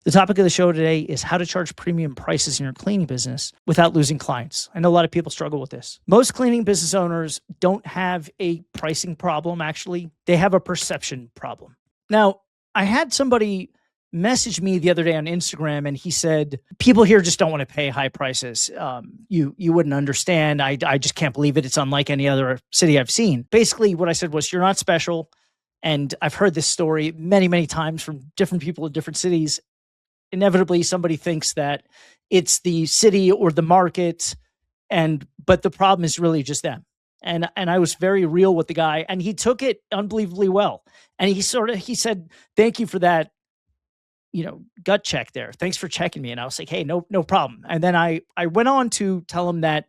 The topic of the show today is how to charge premium prices in your cleaning business without losing clients. I know a lot of people struggle with this. Most cleaning business owners don't have a pricing problem, actually. They have a perception problem. Now, I had somebody message me the other day on Instagram, and he said, people here just don't want to pay high prices. You wouldn't understand. I just can't believe it. It's unlike any other city I've seen. Basically, what I said was, you're not special. And I've heard this story many, many times from different people in different cities. Inevitably, somebody thinks that it's the city or the market, but the problem is really just them. And I was very real with the guy, and he took it unbelievably well. And he said, "Thank you for that, gut check there. Thanks for checking me." And I was like, "Hey, no problem." And then I went on to tell him that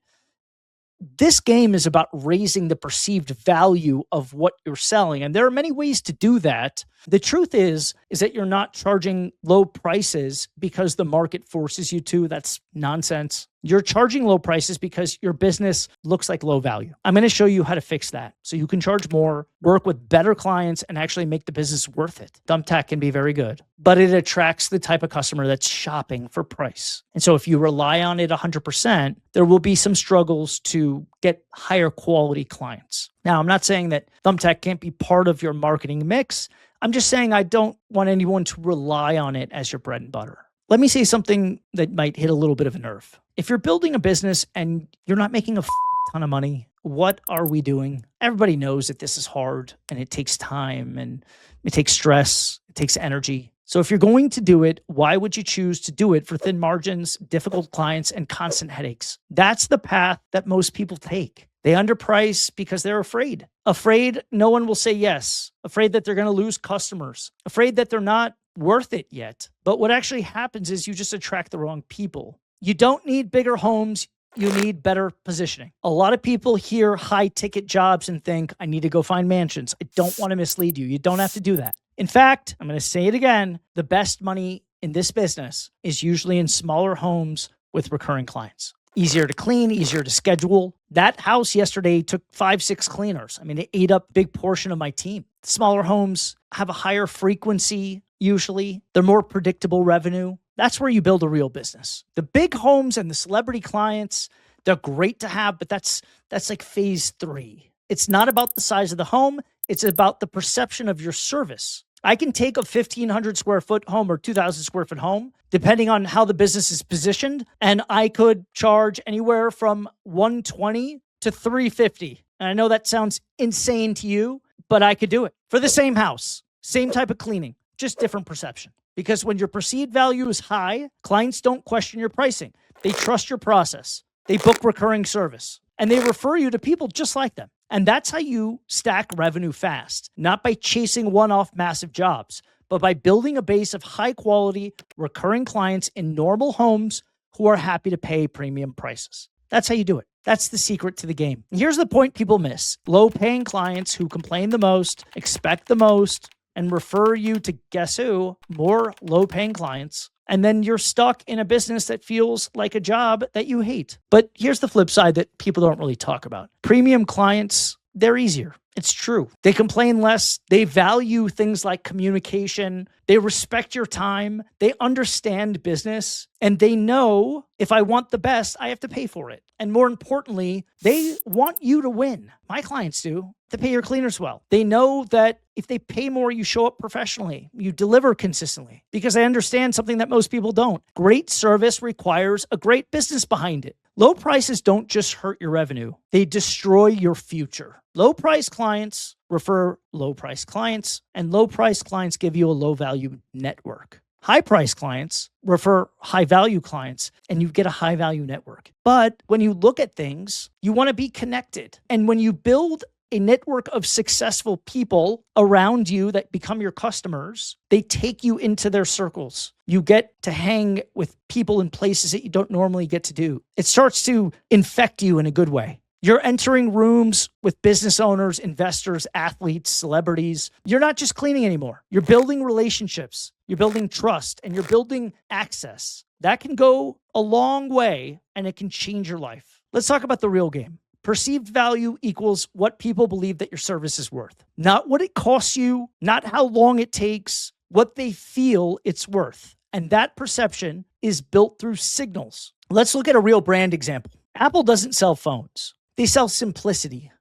this game is about raising the perceived value of what you're selling. And there are many ways to do that. The truth is that you're not charging low prices because the market forces you to. That's nonsense. You're charging low prices because your business looks like low value. I'm going to show you how to fix that so you can charge more, work with better clients, and actually make the business worth it. Thumbtack can be very good, but it attracts the type of customer that's shopping for price. And so if you rely on it 100%, there will be some struggles to get higher quality clients. Now, I'm not saying that Thumbtack can't be part of your marketing mix. I'm just saying I don't want anyone to rely on it as your bread and butter. Let me say something that might hit a little bit of a nerve. If you're building a business and you're not making a ton of money, what are we doing? Everybody knows that this is hard and it takes time and it takes stress, it takes energy. So if you're going to do it, why would you choose to do it for thin margins, difficult clients, and constant headaches? That's the path that most people take. They underprice because they're afraid. Afraid no one will say yes. Afraid that they're going to lose customers. Afraid that they're not worth it yet. But what actually happens is you just attract the wrong people. You don't need bigger homes. You need better positioning. A lot of people hear high ticket jobs and think, I need to go find mansions. I don't want to mislead you. You don't have to do that. In fact, I'm going to say it again, the best money in this business is usually in smaller homes with recurring clients. Easier to clean, easier to schedule. That house yesterday took 5-6 cleaners. I mean, it ate up a big portion of my team. Smaller homes have a higher frequency, usually. They're more predictable revenue. That's where you build a real business. The big homes and the celebrity clients, they're great to have, but that's like phase 3. It's not about the size of the home. It's about the perception of your service. I can take a 1,500 square foot home or 2,000 square foot home, depending on how the business is positioned, and I could charge anywhere from $120 to $350. And I know that sounds insane to you, but I could do it for the same house, same type of cleaning, just different perception. Because when your perceived value is high, clients don't question your pricing. They trust your process. They book recurring service, and they refer you to people just like them. And that's how you stack revenue fast, not by chasing one-off massive jobs, but by building a base of high-quality, recurring clients in normal homes who are happy to pay premium prices. That's how you do it. That's the secret to the game. And here's the point people miss. Low-paying clients who complain the most, expect the most, and refer you to, guess who, more low-paying clients. And then you're stuck in a business that feels like a job that you hate. But here's the flip side that people don't really talk about. Premium clients, they're easier. It's true. They complain less. They value things like communication. They respect your time. They understand business. And they know if I want the best, I have to pay for it. And more importantly, they want you to win. My clients do. To pay your cleaners well. They know that if they pay more, you show up professionally. You deliver consistently. Because I understand something that most people don't. Great service requires a great business behind it. Low prices don't just hurt your revenue. They destroy your future. Low price clients refer low price clients, and low price clients give you a low value network. High price clients refer high value clients, and you get a high value network. But when you look at things, you want to be connected. And when you build a network of successful people around you that become your customers, they take you into their circles. You get to hang with people in places that you don't normally get to do. It starts to infect you in a good way. You're entering rooms with business owners, investors, athletes, celebrities. You're not just cleaning anymore. You're building relationships. You're building trust, and you're building access. That can go a long way, and it can change your life. Let's talk about the real game. Perceived value equals what people believe that your service is worth. Not what it costs you, not how long it takes, what they feel it's worth. And that perception is built through signals. Let's look at a real brand example. Apple doesn't sell phones. They sell simplicity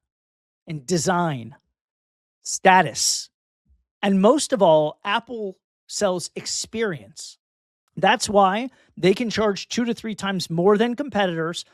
and design, status. And most of all, Apple sells experience. That's why they can charge 2 to 3 times more than competitors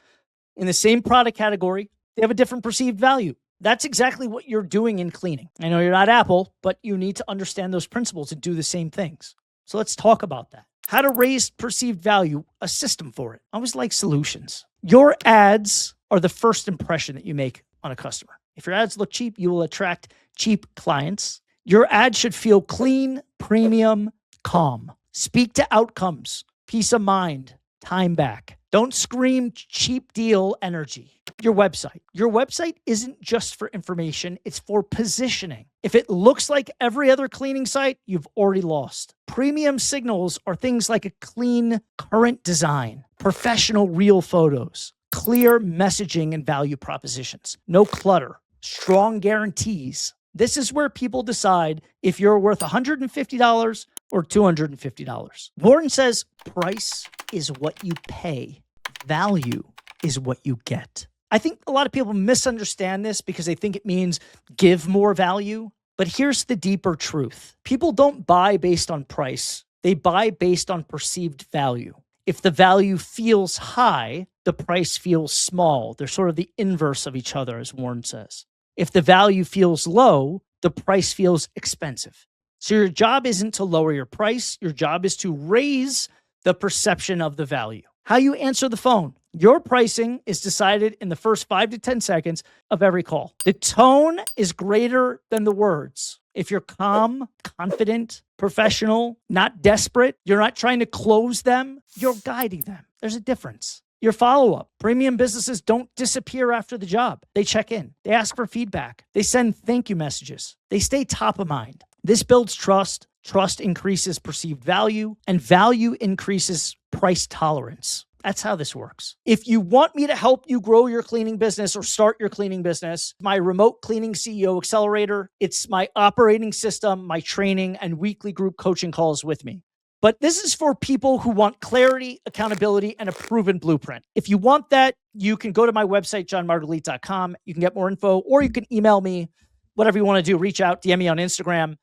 in the same product category. They have a different perceived value. That's exactly what you're doing in cleaning. I know you're not Apple, but you need to understand those principles and do the same things. So let's talk about that. How to raise perceived value, a system for it. I always like solutions. Your ads are the first impression that you make on a customer. If your ads look cheap, you will attract cheap clients. Your ad should feel clean, premium, calm. Speak to outcomes, peace of mind, time back. Don't scream cheap deal energy. Your website isn't just for information, it's for positioning. If it looks like every other cleaning site, you've already lost. Premium signals are things like a clean, current design, professional, real photos, clear messaging and value propositions, no clutter, strong guarantees. This is where people decide if you're worth $150 or $250. Warren says price is what you pay. Value is what you get. I think a lot of people misunderstand this because they think it means give more value. But here's the deeper truth. People don't buy based on price. They buy based on perceived value. If the value feels high, the price feels small. They're sort of the inverse of each other, as Warren says. If the value feels low, the price feels expensive. So your job isn't to lower your price. Your job is to raise the perception of the value. How you answer the phone. Your pricing is decided in the first 5 to 10 seconds of every call. The tone is greater than the words. If you're calm, confident, professional, not desperate, you're not trying to close them, you're guiding them. There's a difference. Your follow-up. Premium businesses don't disappear after the job. They check in. They ask for feedback. They send thank you messages. They stay top of mind. This builds trust. Trust increases perceived value, and value increases price tolerance. That's how this works. If you want me to help you grow your cleaning business or start your cleaning business, my remote cleaning CEO accelerator, it's my operating system, my training, and weekly group coaching calls with me. But this is for people who want clarity, accountability, and a proven blueprint. If you want that, you can go to my website, jonmargalit.com. You can get more info, or you can email me, whatever you want to do. Reach out, DM me on Instagram.